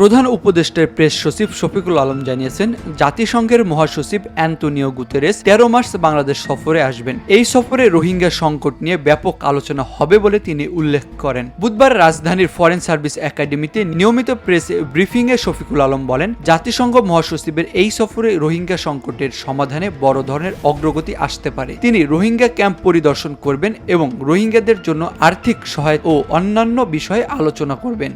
প্রধান উপদেষ্টার প্রেস সচিব শফিকুল আলম জানিয়েছেন, জাতিসংঘের মহাসচিব অ্যান্তোনিও গুতেরেস 13 মার্চ বাংলাদেশ সফরে আসবেন। এই সফরে রোহিঙ্গা সংকট নিয়ে ব্যাপক আলোচনা হবে বলে তিনি উল্লেখ করেন। বুধবার রাজধানীর ফরেন সার্ভিস একাডেমিতে নিয়মিত প্রেস ব্রিফিংয়ে শফিকুল আলম বলেন, জাতিসংঘ মহাসচিবের এই সফরে রোহিঙ্গা সংকটের সমাধানে বড় ধরনের অগ্রগতি আসতে পারে। তিনি রোহিঙ্গা ক্যাম্প পরিদর্শন করবেন এবং রোহিঙ্গাদের জন্য আর্থিক সহায়তা ও অন্যান্য বিষয়ে আলোচনা করবেন।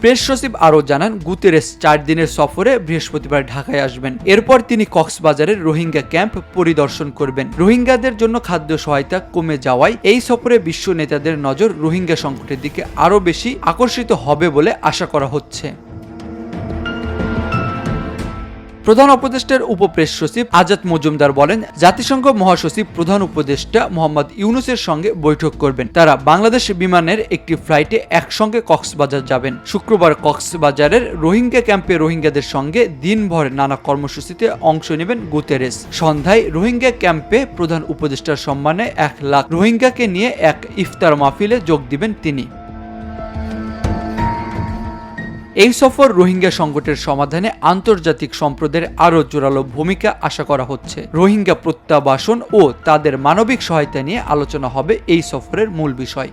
প্রেস সচিব আরও জানান, গুতেরেস 4 দিনের সফরে বৃহস্পতিবার ঢাকায় আসবেন। এরপর তিনি কক্সবাজারের রোহিঙ্গা ক্যাম্প পরিদর্শন করবেন। রোহিঙ্গাদের জন্য খাদ্য সহায়তা কমে যাওয়ায় এই সফরে বিশ্ব নেতাদের নজর রোহিঙ্গা সংকটের দিকে আরও বেশি আকর্ষিত হবে বলে আশা করা হচ্ছে। প্রধান উপদেষ্টার উপপ্রেস সচিব আজাদ মজুমদার বলেন, জাতিসংঘ মহাসচিব প্রধান উপদেষ্টা মোহাম্মদ ইউনূসের সঙ্গে বৈঠক করবেন। তারা বাংলাদেশ বিমানের একটি ফ্লাইটে একসঙ্গে কক্সবাজার যাবেন। শুক্রবার কক্সবাজারের রোহিঙ্গা ক্যাম্পে রোহিঙ্গাদের সঙ্গে দিনভর নানা কর্মসূচিতে অংশ নেবেন গুতেরেস। সন্ধ্যায় রোহিঙ্গা ক্যাম্পে প্রধান উপদেষ্টার সম্মানে 1 লাখ রোহিঙ্গাকে নিয়ে এক ইফতার মাহফিলে যোগ দিবেন তিনি। এই সফর রোহিঙ্গা সংকটের সমাধানে আন্তর্জাতিক সম্প্রদায়ের আরও জোরালো ভূমিকা আশা করা হচ্ছে। রোহিঙ্গা প্রত্যাবাসন ও তাদের মানবিক সহায়তা নিয়ে আলোচনা হবে এই সফরের মূল বিষয়।